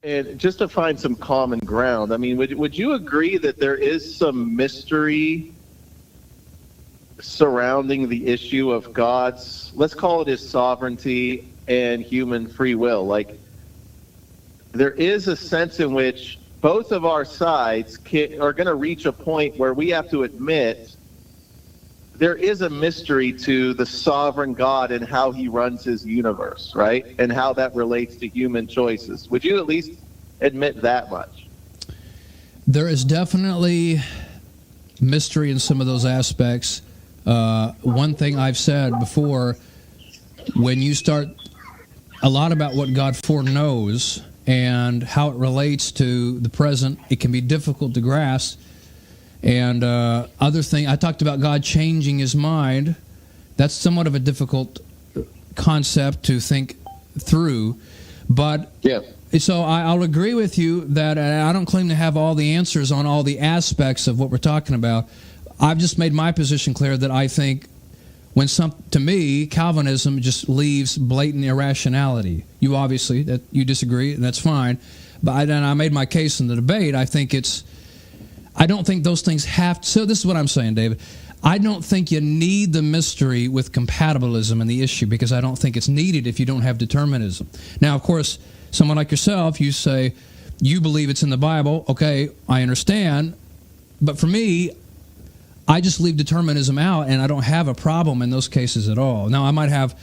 And just to find some common ground, I mean, would you agree that there is some mystery surrounding the issue of God's, let's call it his sovereignty and human free will? Like, there is a sense in which both of our sides are going to reach a point where we have to admit there is a mystery to the sovereign God and how he runs his universe, right? And how that relates to human choices. Would you at least admit that much? There is definitely mystery in some of those aspects. One thing I've said before, when you start a lot about what God foreknows and how it relates to the present, it can be difficult to grasp. And other thing, I talked about God changing his mind. That's somewhat of a difficult concept to think through. But yeah. So I'll agree with you that I don't claim to have all the answers on all the aspects of what we're talking about. I've just made my position clear that I think to me, Calvinism just leaves blatant irrationality. You obviously, that you disagree, and that's fine. But I made my case in the debate. I don't think those things so this is what I'm saying, David. I don't think you need the mystery with compatibilism in the issue, because I don't think it's needed if you don't have determinism. Now, of course, someone like yourself, you say you believe it's in the Bible. Okay, I understand. But for me, I just leave determinism out, and I don't have a problem in those cases at all. Now, I might have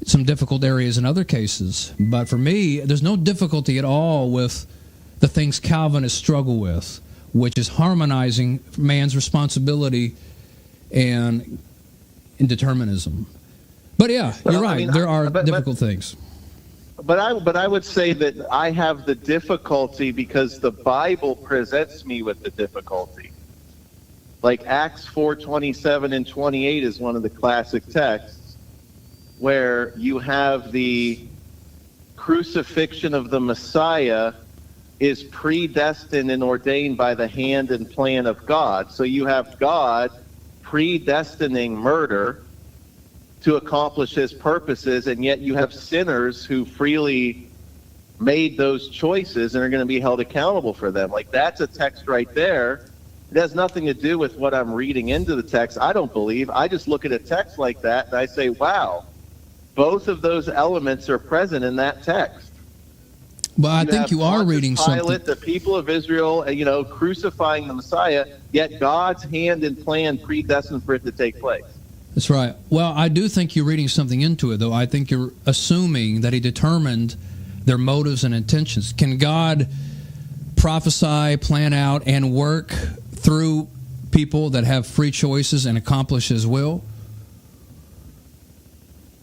some difficult areas in other cases, but for me, there's no difficulty at all with the things Calvinists struggle with, which is harmonizing man's responsibility and determinism. But yeah, you're right. I mean, there are difficult things. But I would say that I have the difficulty because the Bible presents me with the difficulty. Like Acts 4:27 and 28 is one of the classic texts where you have the crucifixion of the Messiah is predestined and ordained by the hand and plan of God. So you have God predestining murder to accomplish his purposes, and yet you have sinners who freely made those choices and are going to be held accountable for them. Like, that's a text right there. It has nothing to do with what I'm reading into the text, I don't believe. I just look at a text like that and I say, wow, both of those elements are present in that text. Well, I think you are reading Pilate, something. the people of Israel, crucifying the Messiah, yet God's hand and plan predestined for it to take place. That's right. Well, I do think you're reading something into it, though. I think you're assuming that he determined their motives and intentions. Can God prophesy, plan out, and work through people that have free choices and accomplish his will?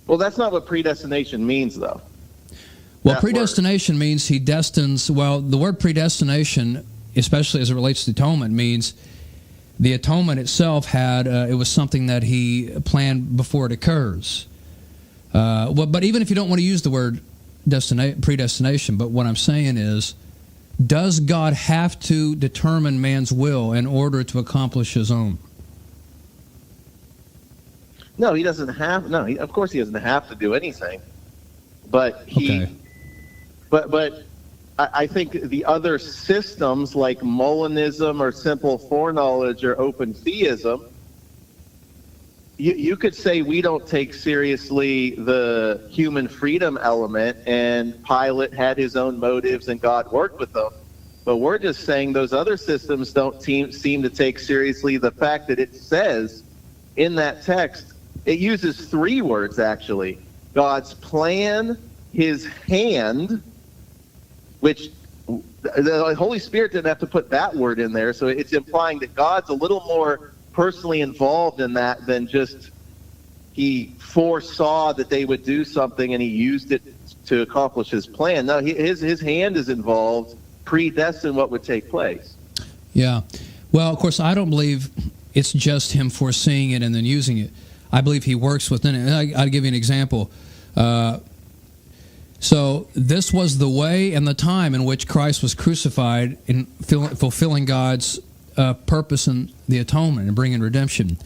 Well, that's not what predestination means, though. Well, predestination means he destines. Well, the word predestination, especially as it relates to atonement, means the atonement itself it was something that he planned before it occurs. But even if you don't want to use the word predestination, but what I'm saying is, does God have to determine man's will in order to accomplish his own? No, he doesn't have. No, of course he doesn't have to do anything. But But I think the other systems like Molinism or simple foreknowledge or open theism, you could say we don't take seriously the human freedom element, and Pilate had his own motives and God worked with them. But we're just saying those other systems don't seem to take seriously the fact that it says in that text, it uses three words actually: God's plan, his hand, which the Holy Spirit didn't have to put that word in there, so it's implying that God's a little more personally involved in that than just he foresaw that they would do something and he used it to accomplish his plan. No, his hand is involved, predestined what would take place. Yeah. Well, of course, I don't believe it's just him foreseeing it and then using it. I believe he works within it. I'll give you an example. So this was the way and the time in which Christ was crucified in fulfilling God's purpose in the atonement and bringing redemption.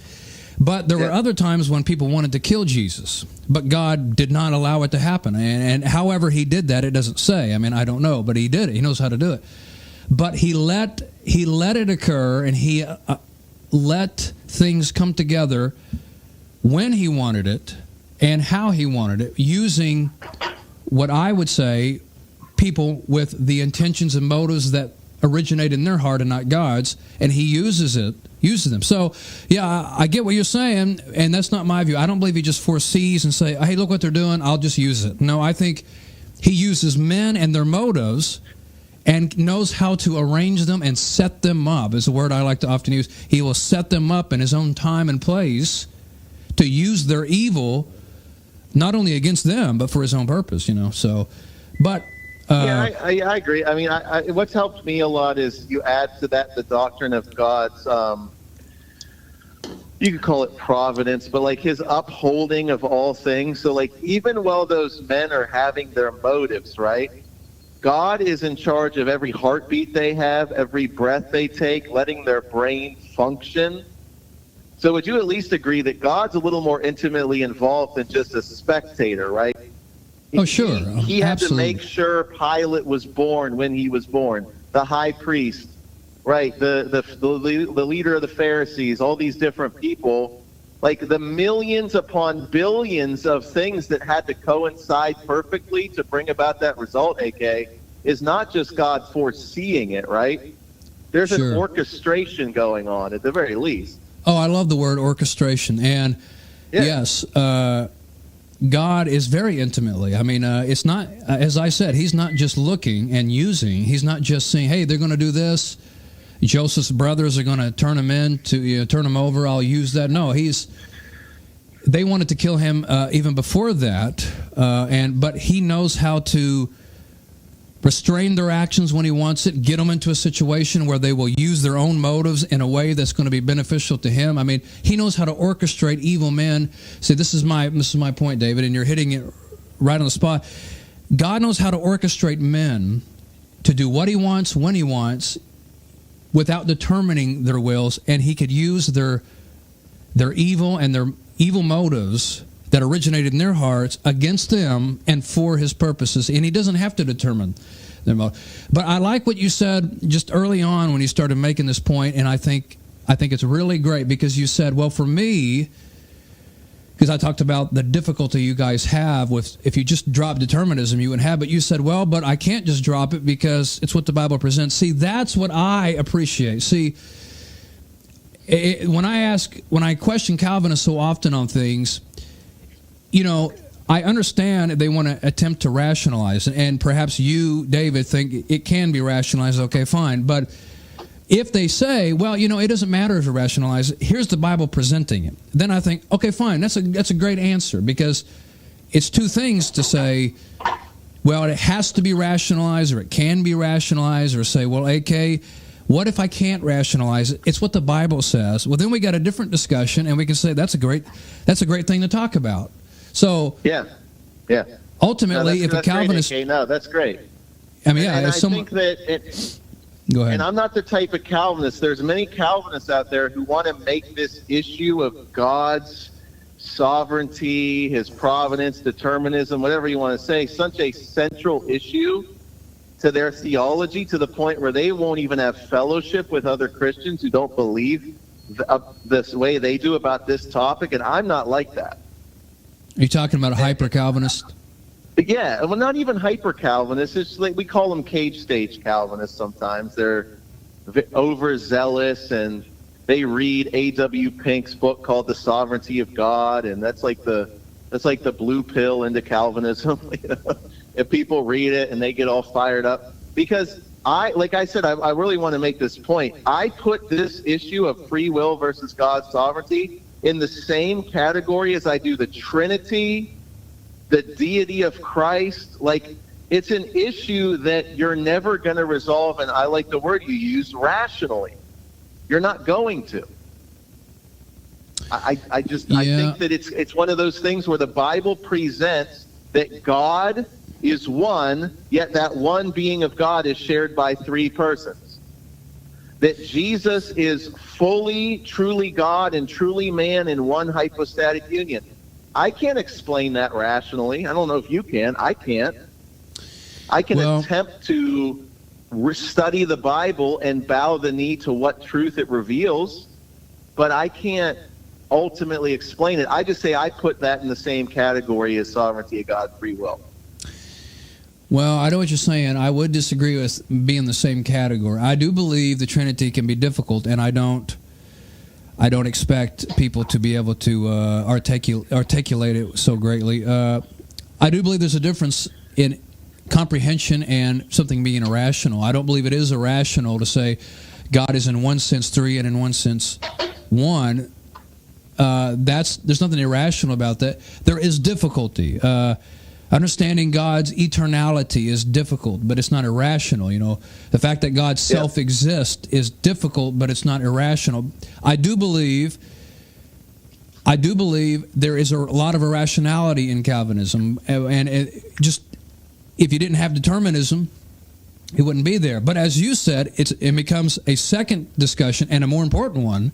But there were other times when people wanted to kill Jesus, but God did not allow it to happen. And however he did that, it doesn't say. I mean, I don't know, but he did it. He knows how to do it. But he let it occur, and he let things come together when he wanted it and how he wanted it, using what I would say people with the intentions and motives that originate in their heart and not God's, and he uses them. So, yeah, I get what you're saying, and that's not my view. I don't believe he just foresees and say, hey, look what they're doing, I'll just use it. No, I think he uses men and their motives and knows how to arrange them and set them up, is a word I like to often use. He will set them up in his own time and place to use their evil, not only against them, but for his own purpose, So, but... I agree. I mean, what's helped me a lot is you add to that the doctrine of God's, you could call it providence, but like his upholding of all things. So like even while those men are having their motives, right? God is in charge of every heartbeat they have, every breath they take, letting their brain function. So would you at least agree that God's a little more intimately involved than just a spectator, right? Oh, sure. He had Absolutely. to make sure Pilate was born when he was born. The high priest, right? The leader of the Pharisees, all these different people, like the millions upon billions of things that had to coincide perfectly to bring about that result, AK, is not just God foreseeing it, right? There's an orchestration going on at the very least. Oh, I love the word orchestration. And yes, God is very intimately. I mean, it's not, as I said, he's not just looking and using. He's not just saying, hey, they're going to do this. Joseph's brothers are going to turn him over. I'll use that. No, they wanted to kill him even before that. But he knows how to restrain their actions when he wants it, get them into a situation where they will use their own motives in a way that's going to be beneficial to him. I mean, he knows how to orchestrate evil men. See, this is my point, David, and you're hitting it right on the spot. God knows how to orchestrate men to do what he wants, when he wants, without determining their wills, and he could use their evil and their evil motives that originated in their hearts against them and for his purposes, and he doesn't have to determine their motive. But I like what you said just early on when you started making this point, and I think it's really great because you said, well, for me, because I talked about the difficulty you guys have with if you just drop determinism, you would have, but you said, well, but I can't just drop it because it's what the Bible presents. See, that's what I appreciate. See, when I question Calvinists so often on things, I understand they want to attempt to rationalize, and perhaps you, David, think it can be rationalized. Okay, fine. But if they say, well, it doesn't matter if you rationalize it, here's the Bible presenting it, then I think, okay, fine, that's a great answer, because it's two things to say, well, it has to be rationalized, or it can be rationalized, or say, well, AK, what if I can't rationalize it? It's what the Bible says. Well, then we got a different discussion, and we can say that's a great thing to talk about. So ultimately, if a Calvinist, great, no, that's great. I mean, yeah, and I think that go ahead. And I'm not the type of Calvinist. There's many Calvinists out there who want to make this issue of God's sovereignty, his providence, determinism, whatever you want to say, such a central issue to their theology, to the point where they won't even have fellowship with other Christians who don't believe this way they do about this topic. And I'm not like that. Are you talking about a hyper-Calvinist? Yeah, well, not even hyper-Calvinists. It's like we call them cage stage Calvinists sometimes. They're overzealous, and they read A.W. Pink's book called The Sovereignty of God, and that's like the blue pill into Calvinism. If people read it and they get all fired up, because I really want to make this point. I put this issue of free will versus God's sovereignty in the same category as I do the Trinity, the deity of Christ. Like, it's an issue that you're never going to resolve, and I like the word you used, rationally. You're not going to. I think that it's one of those things where the Bible presents that God is one, yet that one being of God is shared by three persons. that Jesus is fully, truly God and truly man in one hypostatic union. I can't explain that rationally. I don't know if you can. I can't. I can attempt to study the Bible and bow the knee to what truth it reveals, but I can't ultimately explain it. I just say I put that in the same category as sovereignty of God, free will. Well, I know what you're saying. I would disagree with being the same category. I do believe the Trinity can be difficult, and I don't expect people to be able to articulate it so greatly. I do believe there's a difference in comprehension and something being irrational. I don't believe it is irrational to say God is in one sense three and in one sense one. There's nothing irrational about that. There is difficulty. Understanding God's eternality is difficult, but it's not irrational. You know, the fact that God self-exists is difficult, but it's not irrational. I do believe there is a lot of irrationality in Calvinism, and if you didn't have determinism, it wouldn't be there. But as you said, it becomes a second discussion and a more important one.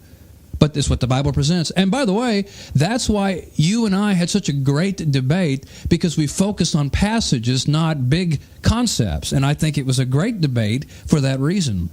But it's what the Bible presents. And by the way, that's why you and I had such a great debate, because we focused on passages, not big concepts. And I think it was a great debate for that reason.